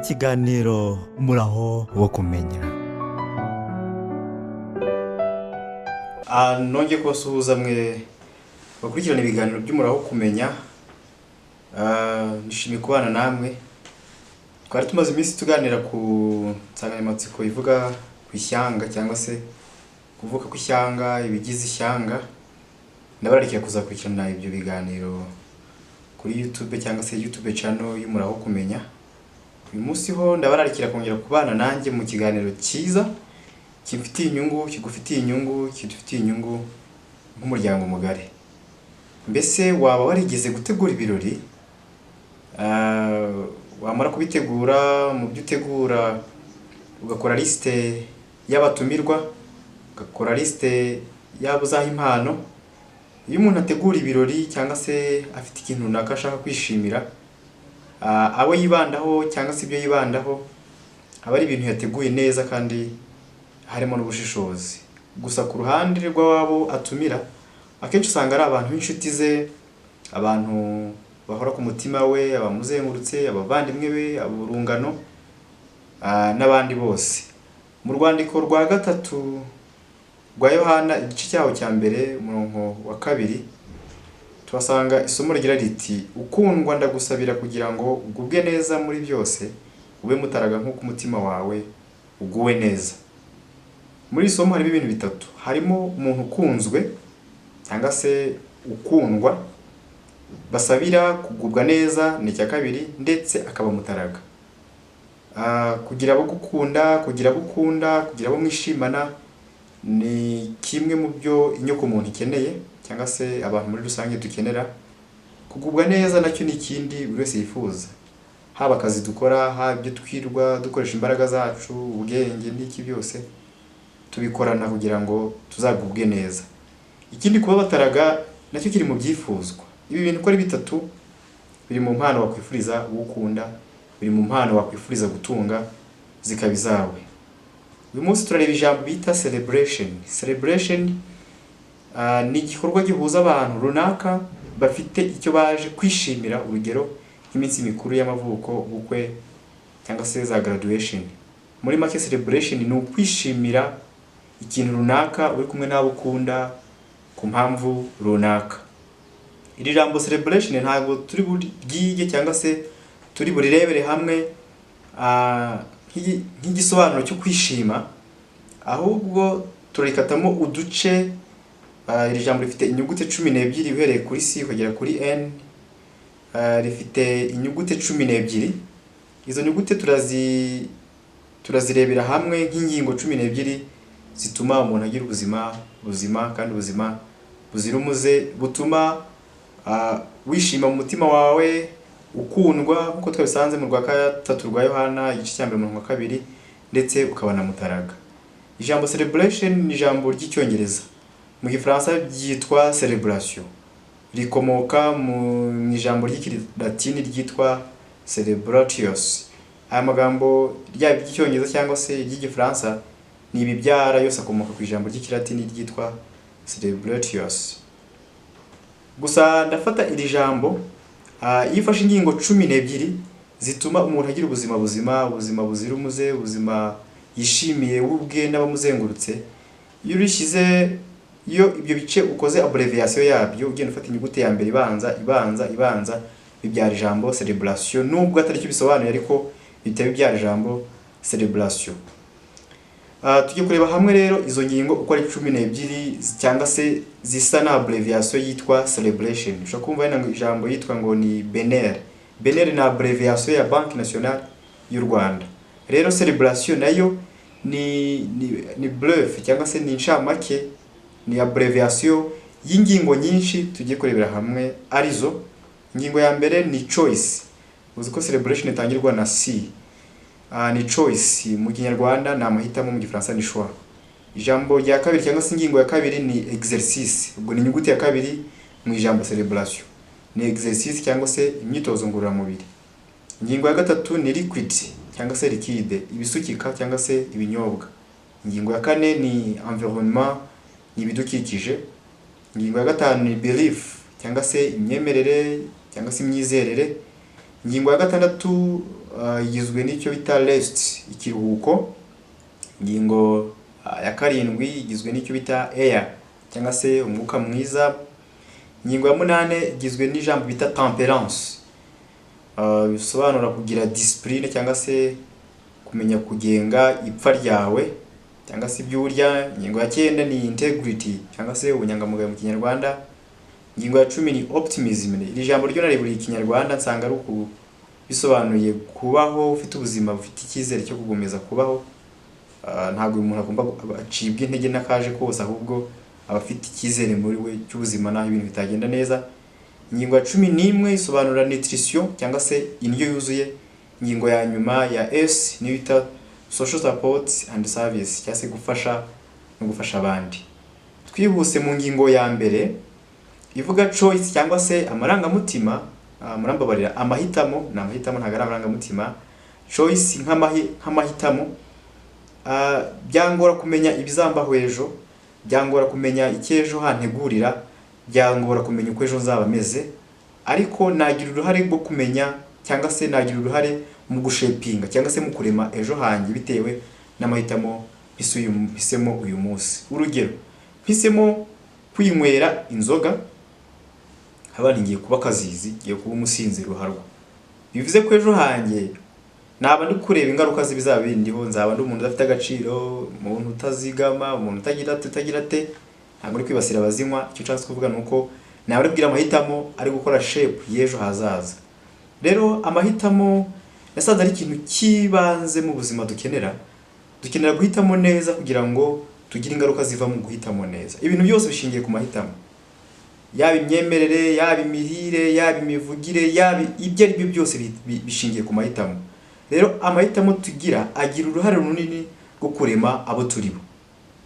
ikiganiro muraho wo kumenya. Nongeye kubasuhuza mwe bakurikirana ibiganiro by'umuraho kumenya. Nishimiye kubana namwe. Twari tumaze iminsi tuganira ku nsanganyamatsiko ivuga ku ishyanga cyangwa se kuvuka ku ishyanga, ibigize ishyanga. Ndabararikiye kuzakurikirana ibyo biganiro kuri YouTube cyangwa se YouTube channel y'umuraho kumenya. Uyu munsi ho ndabararikira kongera kubana nanjye mu kiganiro cyiza kifitiye inyungu, kigufitiye inyungu, kidufitiye inyungu nk'umuryango mugari. Mbese waba warigeze gutegura ibirori, wamara kubitegura, mu byo utegura ugakora liste y'abatumirwa, ugakora liste yabo zaha impano. Iyo umuntu ategura ibirori cyangwa se afite ikintu runaka ashaka kwishimira, abo yibandaho cyangwa se ibyo yibandaho aba ari ibintu yateguye neza kandi harimo n'ubushishozi. Gusa ku ruhande rw'abo atumira, akenshi usanga ari abantu b'inshuti ze, abantu bahora ku mutima we, abamuzengurutse, abavandimwe be, aburungano, n'abandi bose. Mu rwandiko rwa gatatu rwa Yohana igice cyaho cya mbere umurongo wa 2 tuhasanga isomo rigira riti: ukundwa ndagusabira kugira ngo ugubwe neza muri byose, ube mutaraga nk'uko umutima wawe uguwe neza. Muri isomo harimo ibintu bitatu. Harimo umuntu ukunzwe cyangwa se ukundwa, basabira kugubwa neza ni cya kabiri, ndetse akaba mutaraga. Kugira abo gukunda, kugira abo ukunda, kugira abo mwishimana ni kimwe mu byo inyoko muntu ikeneye cyangwa se abantu muri rusange dukenera. Kugubwa neza nacyo ni ikindi buri wese yifuza. Haba akazi dukora, haba ibyo twirwa dukoresha imbaraga zacu, ubwenge n'iki byose tubikorana kugira ngo tuzagubwe neza. Ikindi kuba bataraga nacyo kiri mu byifuzwa. Ibi bintu uko ari bitatu biri mu mpano wakwifuriza ukunda, biri mu mpano wakwifuriza gutunga zikaba izawe. Uyu munsi turareba ijambo bita celebration. Celebration ni igikorwa gihuza abantu runaka bafite icyo baje kwishimira, urugero nk'iminsi mikuru y'amavuko, ubukwe cyangwa se za graduation. Muri make celebration ni ukwishimira ikintu runaka uri kumwe n'abo ukunda ku mpamvu runaka. Iri jambo celebration ntabwo turi burige cyangwa se turi burirebere hamwe nk'igisobanuro cyo kwishima, ahubwo turikatamo uduce. Iri jambo rifite inyuguti 12 uhereye kuri C kugera kuri N. Rifite inyuguti 12. Izo nyuguti turazirebera hamwe nk'ingingo 12 zituma umuntu agira ubuzima kandi ubuzima buzira umuze, butuma wishima mu mutima wawe, ukundwa nkuko twabisanze mu rwa 3 rwa Yohana igice cya 2, ndetse ukabana mutaraga. Ijambo celebration ni ijambo ry'icyongereza. Mu Gifaransa ryitwa celebration. Rikomoka mu ijambo ry'ikilatini ryitwa celebratio. Aya magambo ryaba ry'icyongereza cyangwa se ry'igifaransa ni ibibyara yose akomoka ku ijambo ry'ikilatini ryitwa celebratio. Gusa ndafata iri jambo yifashe ingingo 12 zituma umuntu agira ubuzima buzira umuze, ubuzima yishimiye ubwe n'abamuzengurutse. Iyo ibyo bice ukoze abbreviation yabyo, ugenda ufata inyuguti ya mbere ibanza bibyara ijambo celebration. Nubwo atari cyo bisobanuye ariko bita bibyara ijambo celebration. Tujye kureba hamwe rero izo ngingo uko ari 12 cyangwa se zisa na abbreviation yitwa celebration. Ushobora kumva ina ijambo yitwa ngo ni BNR. BNR na abbreviation ya Banki Nationale y'u Rwanda. Rero celebration nayo ni bref cyangwa se ni inshamake, ni abbreviation y'ingingo nyinshi tugiye kurebera hamwe arizo. Ingingo ya mbere ni choice. Uzi ko celebration itangirwa na C. Ni choice mu Kinyarwanda, ni amahitamo, mu Gifaransa ni choix. Ijambo rya kabiri cyangwa se ingingo ya kabiri ni exercice. Ubwo ni inyuguti ya kabiri mu ijambo celebration. Ni exercice cyangwa se imyitozo ngororamubiri. Ingingo ya gatatu ni liquid cyangwa se liquide, ibisukika cyangwa se ibinyobwa. Ingingo ya kane ni environnement, ni ibidukikije. Ingingo ya gatanu ni belief cyangwa se imyemerere cyangwa se imyizerere. Ingingo ya gatandatu igizwe n'icyo bita rest, ikiruhuko. Ingingo ya karindwi igizwe n'icyo bita air cyangwa se umwuka mwiza. Ingingo ya munane igizwe n'ijambo bita temperance, bisobanura kugira discipline cyangwa se kumenya kugenga ipfa ryawe cyangwa se ibyo urya. Ingingo ya 9 ni integrity cyangwa se ubunyangamugayo mu Kinyarwanda. Ingingo ya 10 ni optimism. Iri jambo ryo nariburiye Kinyarwanda nsanga ari uku bisobanuye kubaho ufite ubuzima bufite icyizere cyo kugomeza kubaho. Ntabwo umuntu agomba acibwa intege n'akaje kose, ahubwo abafite icyizere muri we cy'ubuzima naho ibintu bitagenda neza. Ingingo ya 11 isobanura nutrition cyangwa se indyo yuzuye. Ingingo ya nyuma ya S ni bita social support and service cyangwa se gufasha no gufasha abandi. Twihuse mu ngingo ya mbere ivuga choice cyangwa se amarangamutima, murambabarira amahitamo, na amahitamo ntago ari amarangamutima. Choice nk'amahitamo, byangora kumenya ibizambaho ejo, byangora kumenya icyejo hantegurira, byangora kumenya uko ejo nzaba meze, ariko nagira uruhare rwo kumenya cyangwa se nagira uruhare mu gushepinga cyangwa se mu kurema ejo hanjye bitewe n'amahitamo mpisemo uyu munsi. Urugero, mpisemo kwinywera inzoga, haba ngiye kuba kazizi, ngiye kuba umusinzi ruharwa. Bivuze ko ejo hanjye naba ndi kureba ingaruka z'ibizaba bindiho, nzaba ndi umuntu udafite agaciro, umuntu utazigama, umuntu utagira te. Ntabwo ari kwibasira abazinywa, icyo nshaka kuvuga nuko nawe bwira amahitamo ari gukora shape y'ejo hazaza. Rero amahitamo nasanze ari ikintu kibanze mu buzima dukenera guhitamo neza kugira ngo tugire ingaruka ziva mu guhitamo neza. Ibintu byose bishingiye ku mahitamo, yaba imyemerere, yaba imirire, yaba imivugire, yaba ibyo ari byo byose bishingiye ku mahitamo. Rero amahitamo tugira agira uruhare runini rwo kurema abo turibo.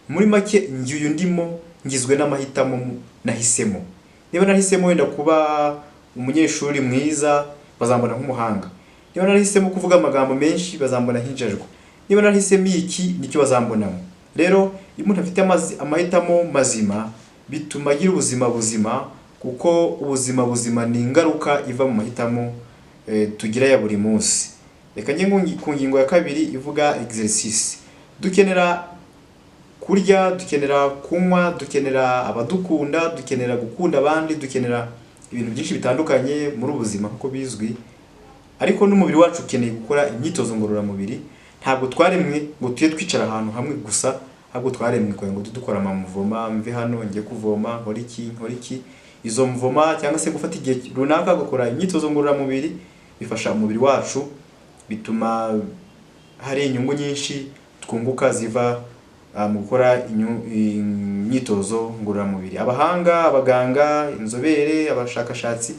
Muri make ngiye ndimo ngizwe n'amahitamo nahisemo. Niba nahisemo wenda kuba umunyeshuri mwiza, bazambona nk'umuhanga. Niba nahisemo kuvuga amagambo menshi, bazambona nk'injajwa. Niba nahisemo iki nicyo bazambonamo. Rero iyo umuntu afite amahitamo mazima bituma agira ubuzima buzima, kuko ubuzima buzima ni ingaruka iva mu mahitamo tugira ya buri munsi. Reka njye ku ngingo ya kabiri ivuga exercice. Dukenera kurya, dukenera kunywa, dukenera abadukunda, dukenera gukunda abandi, dukenera ibintu byinshi bitandukanye muri ubuzima kuko bizwi. Ariko n'umubiri wacu ukeneye gukora imyitozo ngororamubiri. Ntabwo twaremwe ngo tuye twicara ahantu hamwe gusa, ahubwo twaremwe kugira ngo dukora amavoma, mve hano njye kuvoma, nkora iki. Izo mvoma cyangwa se gufata igihe runaka gukora imyitozo ngororamubiri bifasha umubiri wacu, bituma hari inyungu nyinshi twunguka ziva mu gukora imyitozo ngororamubiri. Abahanga, abaganga, inzobere, abashakashatsi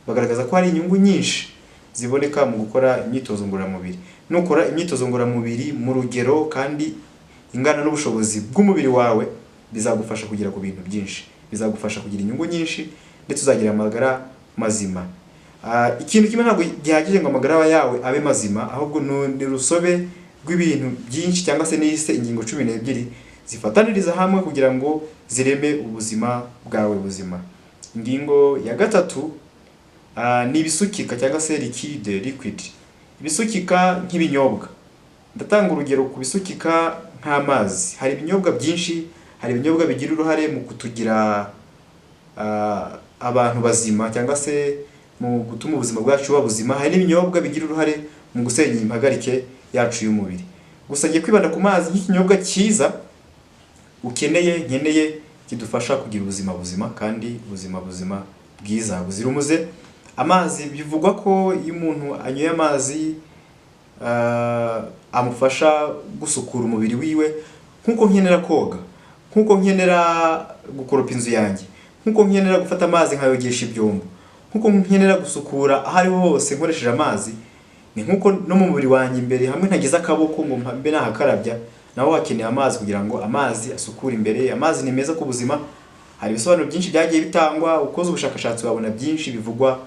bagaragaza ko hari inyungu nyinshi ziboneka mu gukora imyitozo ngororamubiri. Nukora imyitozo ngororamubiri mu rugero kandi ingana n'ubushobozi bw'umubiri wawe, bizagufasha kugera ku bintu byinshi, bizagufasha kugira inyungu nyinshi ndetse uzagira amagara mazima. Ikintu kimwe ntabwo gihagije ngo amagara yawe abe mazima, ahubwo ni urusobe rw'ibintu byinshi cyangwa se n'ise ingingo 12 zifataniriza hamwe kugira ngo zireme ubuzima bwawe buzima. Ingingo ya gatatu ni ibisukika cyangwa se liquid. Ibisukika nk'ibinyobwa. Ndatanga urugero ku bisukika nk'amazi. Hari ibinyobwa byinshi, hari ibinyobwa bigira uruhare mu kutugira abantu bazima cyangwa se mu gutuma ubuzima bwacu buba buzima. Hari n'ibinyobwa bigira uruhare mu gusenya impagarike yacu y'umubiri. Gusa ngiye kwibanda ku mazi nk'ikinyobwa cyiza nkeneye kidufasha kugira ubuzima buzima kandi ubuzima buzima bwiza buzira umuze. Amazi bivugwa ko iyo umuntu anyoye amazi amufasha gusukura umubiri wiwe, nkuko nkenera koga, nkuko nkenera gukoropa inzu yanjye, nkuko nkenera gufata amazi nkayogesha ibyombo, nkuko nkenera gusukura aho ariho hose nkoresheje amazi, ni nkuko no mu mubiri wanjye imbere hamwe ntagize akaboko ngo mbe nahakarabya, naho hakeneye amazi kugira ngo amazi asukure imbere. Amazi ni meza ku buzima. Hari ibisobanuro byinshi byagiye bitangwa, ukoze ubushakashatsi wabona byinshi bivugwa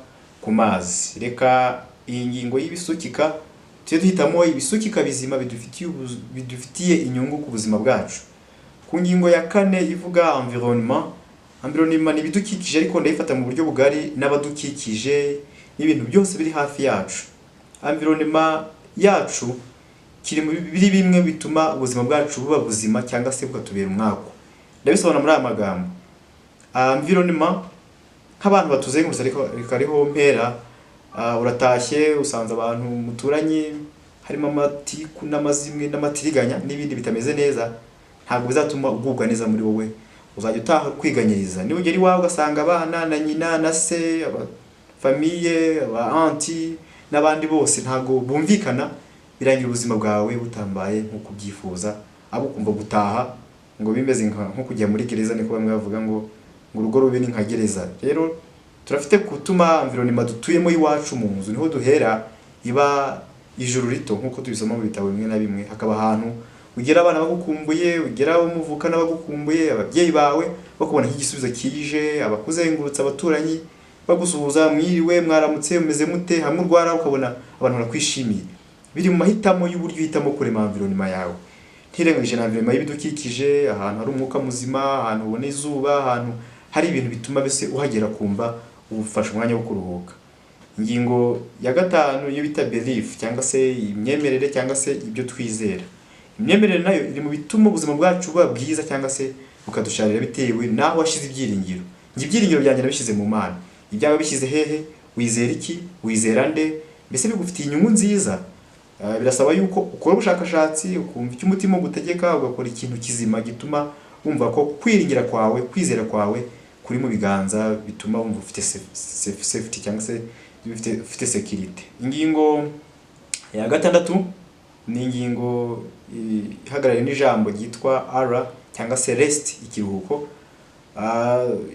ku mazi. Reka iyi ngingo y'ibisukika tujye duhitamo ibisukika bizima bidufitiye inyungu ku buzima bwacu. Ku ngingo ya 4 ivuga environnement. Environnement ni ibidukikije, ariko ndayifata mu buryo bugari n'abadukikije n'ibintu byose biri hafi yacu. environment yacu kiri biri bimwe bituma ubuzima bwacu buba buzima cyangwa se bukatubera umwako. Ndabisobanura muri aya magambo. Environment nk'abantu batuzengurutse ariko ariho mpera, uratashye usanze abantu muturanye harimo amatiku n'amazimwe n'amatiriganya n'ibindi bitameze neza, ntabwo bizatuma ugubwa neza muri wowe. Uzajya utaha kwiganyiriza, niba ugera iwawe ugasanga abana na nyina na se, famille, auntie n'abandi bose ntabwo bumvikana, birangira ubuzima bwawe butambaye nko kubyifuza, abo kumva gutaha ngo bimeze nko kujya muri gereza, niko bamwe bavuga ngo urugo rubi ni nka gereza. Rero turafite gutuma environment dutuyemo iwacu mu nzu niho duhera iba ijuru rito, nkuko tubisoma mu bitabo bimwe na bimwe. Hakaba ahantu ugera abana bagukumbuye, ugera umuvuka n'abagukumbuye, ababyeyi bawe bakubona nk'igisubizo kije, abakuzengurutse, abaturanyi bagusuhuza, mwiriwe, mwaramutse, umeze mute, hamwe urwara ukabona abantu barakwishimiye. Biri mu mahitamo y'uburyo uhitamo kurema environment yawe. Ntirengagije environment y'ibidukikije, ahantu hari umwuka muzima, ahantu ubona izuba, ahantu hari ibintu bituma bese uhagera kumva ubufasha umwanya wo kuruhuka. Ingingo ya 5 iyo bita belief cyangwa se imyemerere cyangwa se ibyo twizera. Imyemerere nayo iri mu bituma ubuzima bwacu buba bwiza cyangwa se bukadusharira bitewe naho washize ibyiringiro. Ibyiringiro byanjye nabishyize mu Mana. Ibyawe bishyize hehe? Wizera iki? Wizera nde? Mbese bigufitiye inyungu nziza. Birasaba yuko ukora ubushakashatsi, ukumva icyo umutima ugutegeka, ugakora ikintu kizima gituma wumva ko kwiringira kwawe, kwizera kwawe kuri mu biganza, bituma wumva ufite safety cyangwa se ufite security. Ingingo ya 6 ni ingingo ihagarariye n'ijambo ryitwa R cyangwa se rest, ikiruhuko.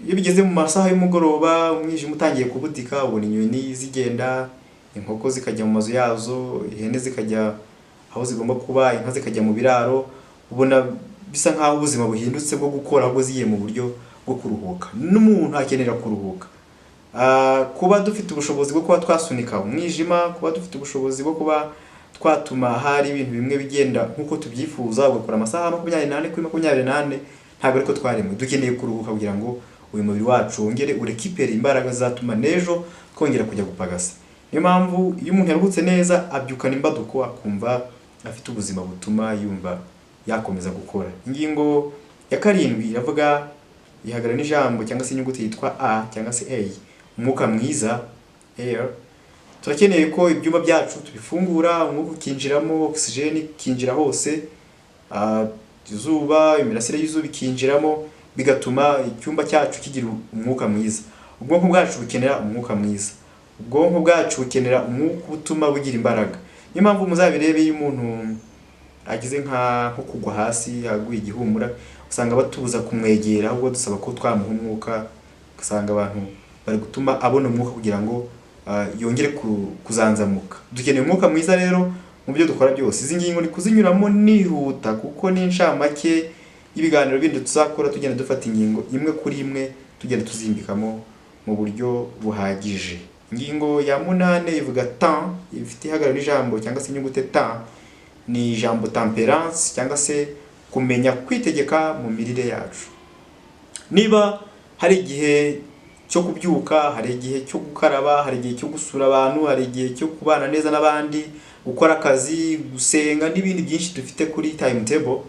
Iyo bigeze mu masaha y'umugoroba, umwijima utangiye kubutika, ubona inyoni zigenda, inkoko zikajya mu mazu yazo, ihene zikajya aho zigomba kuba, inka zikajya mu biraro, ubona bisa nkaho ubuzima buhindutse bwo gukora ahubwo zigiye mu buryo bwo kuruhuka. N'umuntu akenera kuruhuka. Kuba dufite ubushobozi bwo kuba twasunika umwijima, kuba dufite ubushobozi bwo kuba twatuma hari ibintu bimwe bigenda nkuko tubyifuza, ugakora amasaha 28 kuri 28, ntabwo ariko twaremwe. Dukeneye kuruhuka kugira ngo uyu mubiri wacu wongere urekipere imbaraga zatuma nejo kongera kujya gupagasa. Niyo mpamvu iyo umuntu yaruhutse neza abyukana imbaduko, akumva afite ubuzima butuma yumva yakomeza gukora. Ingingo ya 7 iravuga ihagarara n'ijambo cyangwa se inyuguti yitwa A cyangwa se A, umwuka mwiza, air. Turakeneye ko ibyumba byacu tubifungura, umwuka ukinjiramo, oxygen ikinjira hose, izuba, imirasire y'izuba ikinjiramo, bigatuma icyumba cyacu kigira umwuka mwiza. Ubwonko bwacu bukenera umwuka mwiza. Ubwonko bwacu bukenera umwuka utuma bugira imbaraga. Niyo mpamvu muzabirebe iyo umuntu agize nko kugwa hasi, aguye igihumura, usanga batubuza kumwegera, ahubwo dusaba ko twamuha umwuka. Usanga abantu bari gutuma abona umwuka kugira ngo yongere kuzanzamuka. Dukeneye umwuka mwiza rero mu byo dukora byose. Izi ngingo ni kuzinyuramo nihuta kuko ni inshamake y'ibiganiro bindi tuzakora, tugenda dufata ingingo imwe kuri imwe, tugenda tuzimbikamo mu buryo buhagije. Ingingo ya 8 ivuga temps, ifite ihagarara n'ijambo cyangwa se inyuguti temps, ni ijambo temperance cyangwa se kumenya kwitegeka mu mirire yacu. Niba hari igihe cyo kubyuka, hari igihe cyo gukaraba, hari igihe cyo gusura abantu, hari igihe cyo kubana neza n'abandi, gukora akazi, gusenga n'ibindi byinshi dufite kuri timetable,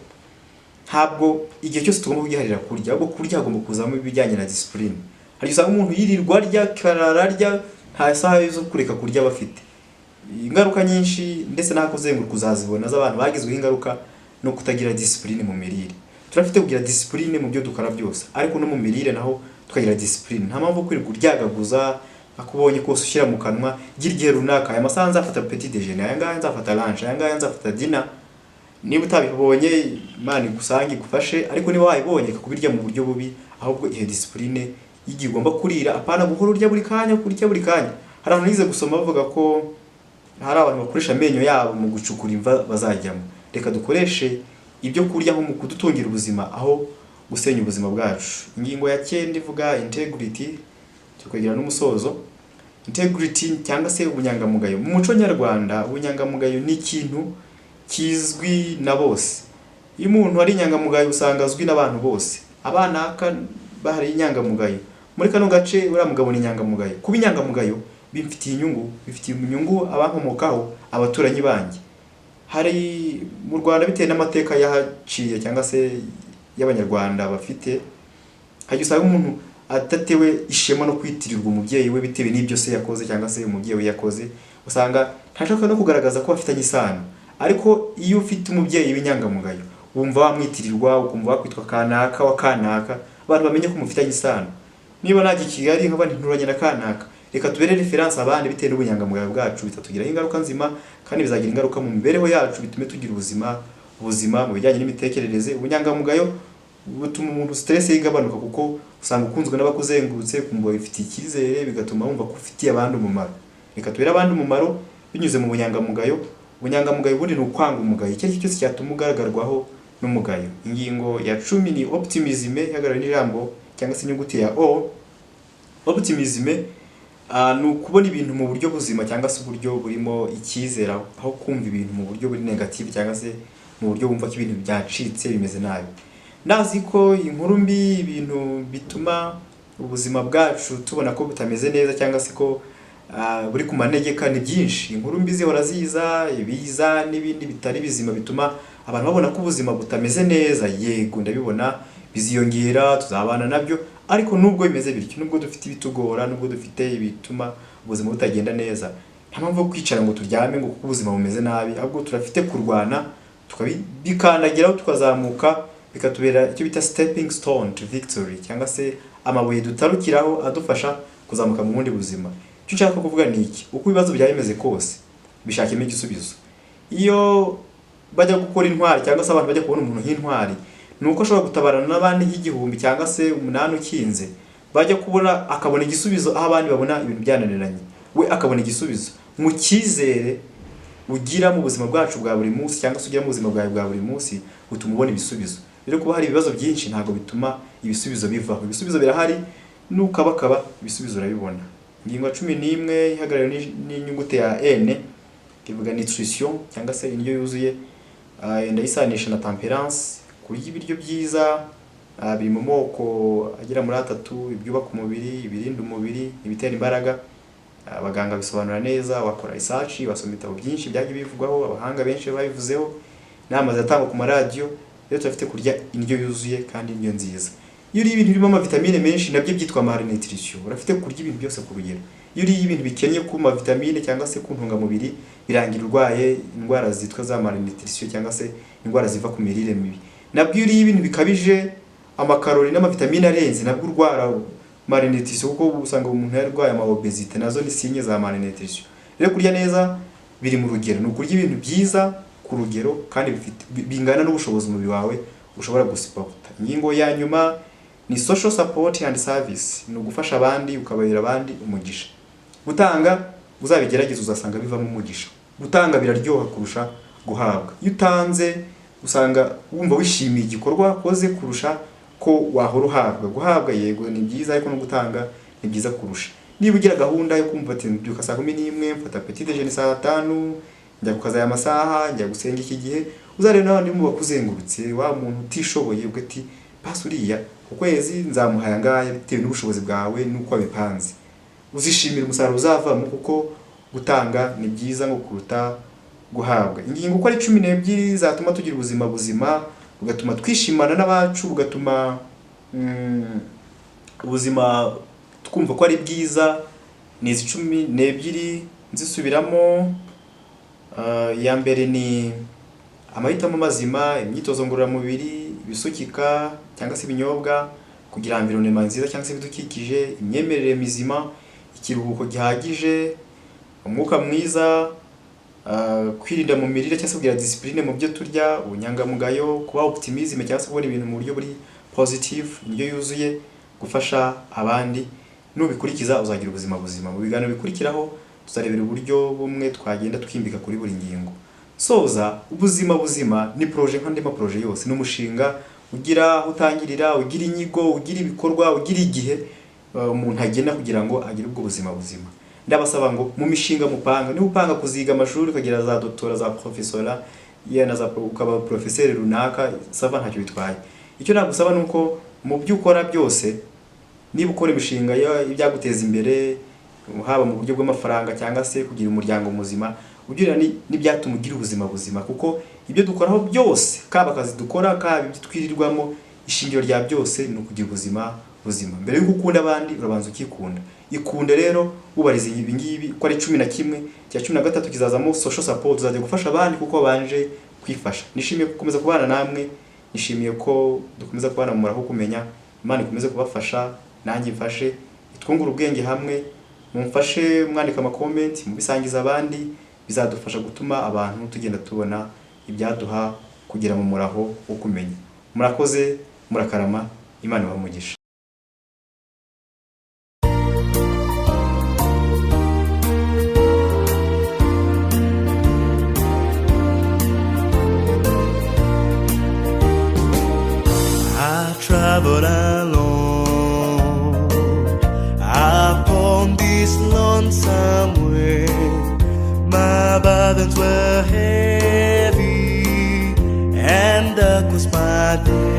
ntabwo igihe cyose tugomba kugiharira kurya, ahubwo kurya hagomba kuzamo ibijyanye na discipline. Hari usanga umuntu yirirwa arya, karara arya, nta saha zo kureka kurya bafite. Ingaruka nyinshi ndetse n'akuzenguruka uzazibona z'abantu bagizweho ingaruka no kutagira discipline mu mirire. Turafite kugira discipline mu byo dukora byose, ariko no mu mirire naho tukagira discipline. Nta mpamvu kwirirwa uryagaguza, akubonye kose ushyira mu kanwa, gira igihe runaka, aya masaha nzafata petit déjeuner, aya ngaya nzafata lunch, aya ngaya nzafata dinner. Niba utabibonye Imana igusange igufashe, ariko niba wayibonye kubirya mu buryo bubi, ahubwo ihe discipline igihe ugomba kurira, apana guhora urya buri kanya, kurya buri kanya. Hari abantu nize gusoma bavuga ko hari abantu bakoresha amenyo yabo mu gucukura imva bazajyamo. Reka dukoreshe ibyo kurya nko mu kudutungira ubuzima aho gusenya ubuzima bwacu. Ingingo ya 9 ivuga integrity, tukagira n'umusozo. Integrity cyangwa se ubunyangamugayo. Mu muco nyarwanda ubunyangamugayo ni ikintu kizwi na bose. Iyo umuntu ari inyangamugayo usanga azwi n'abantu bose. Abana bahari inyangamugayo. Muri kano gace uriya mugabo ni inyangamugayo. Kuba inyangamugayo bifitiye inyungu abankomokaho, abaturanyi banjye. Hari mu Rwanda bitewe n'amateka yahaciye cyangwa se y'abanyarwanda bafite, hajya usanga umuntu atatewe ishema no kwitirirwa umubyeyi we bitewe n'ibyo se yakoze cyangwa se umubyeyi we yakoze, usanga ntashaka no kugaragaza ko bafitanye isano. Ariko iyo ufite umubyeyi w'inyangamugayo wumva wamwitirirwa, ukumva wakwitwa kanaka wa kanaka, abantu bamenye ko mufitanye isano. Niba najya i Kigali nk'abandi nturanye na kanaka, reka tubere reference abandi bitewe n'ubunyangamugayo bwacu, bitatugiraho ingaruka nzima kandi bizagira ingaruka mu mibereho yacu, bitume tugira ubuzima mu bijyanye n'imitekerereze. Ubunyangamugayo butuma umuntu stress igabanuka, kuko usanga ukunzwe n'abakuzengurutse, kumva bifitiye icyizere, bigatuma wumva ko ufitiye abandi umumaro. Reka tubere abandi umumaro binyuze mu bunyangamugayo. Ubunyangamugayo bundi ni ukwanga umugayo, icyo ari cyo cyose cyatuma ugaragarwaho n'umugayo. Ingingo ya 10 ni optimism, ihagarariwe n'ijambo cyangwa se inyuguti ya O. Optimism ni ukubona ibintu mu buryo buzima cyangwa se uburyo burimo icyizere, aho kumva ibintu mu buryo buri negative cyangwa se mu buryo wumva ko ibintu byacitse bimeze nabi. Nazi ko inkuru mbi, ibintu bituma ubuzima bwacu tubona ko butameze neza cyangwa se ko buri ku manegeka ni byinshi. Inkuru mbi zihora ziza, ibiza n'ibindi bitari bizima bituma abantu babona ko ubuzima butameze neza. Yego ndabibona, biziyongera, tuzabana nabyo, ariko nubwo bimeze bityo, nubwo dufite ibitugora, nubwo dufite ibituma ubuzima butagenda neza, nta mpamvu yo kwicara ngo turyame ngo kuko ubuzima bumeze nabi. Ahubwo turafite kurwana, tukabikandagiraho, tukazamuka, bikatubera icyo bita stepping stone to victory, cyangwa se amabuye dutarukiraho adufasha kuzamuka mu bundi buzima. Icyo nshaka kuvuga ni iki: uko ibibazo byaba bimeze kose, bishakemo igisubizo. Iyo bajya gukora intwari cyangwa se abantu bajya kubona umuntu nk'intwari, nuko ashobora gutabarana n'abandi nk'igihumbi cyangwa se 8 ukinze, bajya kubona akabona igisubizo aho abandi babona ibintu byananiranye, we akabona igisubizo. Mu cyizere ugira mu buzima bwacu bwa buri munsi cyangwa se ugira mu buzima bwawe bwa buri munsi, butuma ubona ibisubizo. Rero kuba hari ibibazo byinshi ntago bituma ibisubizo bivaho. Ibisubizo birahari, nukabakaba ibisubizo urabibona. Ingingo ya 11 ihagarariwe n'inyuguti ya N, ivuga nutrition cyangwa se indyo yuzuye. Ndayisanisha na temperance, kurya ibiryo byiza, biri mu moko agera muri 3: ibyubaka umubiri, ibirinda umubiri, ibitera imbaraga. Abaganga bisobanura neza, wakora research, basoma ibitabo byinshi byagiye bivugwaho, abahanga benshi babivuzeho, nama zatangwa ku maradiyo. Rero turafite kurya indyo yuzuye kandi indyo nziza. Iyo uri ibintu birimo amavitamine menshi, nabyo byitwa malnutrition. Urafite kurya ibintu byose ku rugero. Iyo uri ibintu bikennye ku mavitamine cyangwa se ku ntungamubiri, birangira urwaye indwara zitwa za malnutrition cyangwa se indwara ziva ku mirire mibi. Nabwo iyo uri ibintu bikabije, amakarori n'amavitamine arenze, nabwo urwara malnutrition, kuko usanga umuntu yarwaye obesity, nazo ni sinye za malnutrition. Rero kurya neza biri mu rugero, ni ukurya ibintu byiza ku rugero kandi bingana n'ubushobozi umubiri wawe ushobora gusupporta. Ingingo ya nyuma ni social support and service, ni ugufasha abandi, ukabayira abandi umugisha. Gutanga uzabigerageza uzasanga bivamo umugisha. Gutanga biraryoha kurusha guhabwa. Iyo utanze usanga wumva wishimiye igikorwa wakoze kurusha ko wahora uhabwa. Guhabwa yego ni byiza, ariko no gutanga ni byiza kurusha. Niba ugira gahunda yo kumva ati mbyuka saa 11, mfata petit déjeuner saa 5, njya kukaza aya masaha, njya gusenga iki gihe, uzareba n'abandi mu bakuzengurutse, wa muntu utishoboye ubwo ati basi uriya ukwezi nzamuhaya ngaya bitewe n'ubushobozi bwawe nuko wabipanze. Uzishimira umusaruro uzavamo, kuko gutanga ni byiza ngo kuruta guhabwa. Ingingo uko ari 12 zatuma tugira ubuzima buzima, ugatuma twishimana n'abacu, ugatuma ubuzima twumva ko ari bwiza. Ni 12 nzisubiramo. Ya mbere ni amahitamo mazima, imyitozo ngororamubiri, ibisukika cyangwa se ibinyobwa, kugira environnement nziza cyangwa se ibidukikije, imyemerere mizima, ikiruhuko gihagije, umwuka mwiza, kwirinda mu mirire cyangwa se kugira discipline mu byo turya, ubunyangamugayo, kuba optimism cyangwa se kubona ibintu mu buryo buri positive, indyo yuzuye, gufasha abandi. Nubikurikiza uzagira ubuzima buzima. Mu biganiro bikurikiraho tuzarebera uburyo bumwe twagenda twimbika kuri buri ngingo. Soza, ubuzima buzima ni projet nk'andi ma projet yose, n'umushinga ugira utangirira, ugira inyigo, ugira ibikorwa, ugira igihe umuntu agenda kugira ngo agire ubwo buzima buzima. Ndabasaba ngo mu mishinga mupanga, ni upanga kuziga amashuri ukagira za doctora, za professora, yana za ukaba professeur runaka, sava ntacyo bitwaye. Icyo nagusaba nuko mu byo ukora byose, niba ukora imishinga ibyaguteza imbere, haba mu buryo bw'amafaranga cyangwa se kugira umuryango muzima, ugira n'ibyatuma ugira ubuzima buzima, kuko ibyo dukoraho byose, kaba akazi dukora, kaba ibyo twirirwamo, ishingiro rya byose ni ukugira ubuzima buzima. Mbere y'uko ukunda abandi urabanza ukikunda. Ikunde rero ubarize ibi ngibi ko ari 11 cya 13 kizazamo social support, uzajya gufasha abandi kuko wabanje kwifasha. Nishimiye gukomeza kubana namwe, nishimiye ko dukomeza kubana mu muraho kumenya. Imana ikomeze kubafasha, nanjye mfashe, twungura ubwenge hamwe, mumfashe mwandika ama comment, mubisangiza abandi, bizadufasha gutuma abantu tugenda tubona ibyaduha kugira mu muraho wo kumenya. Murakoze, murakarama, Imana ibahe. Traveled alone upon this lonesome way. My burdens were heavy and dark was my day.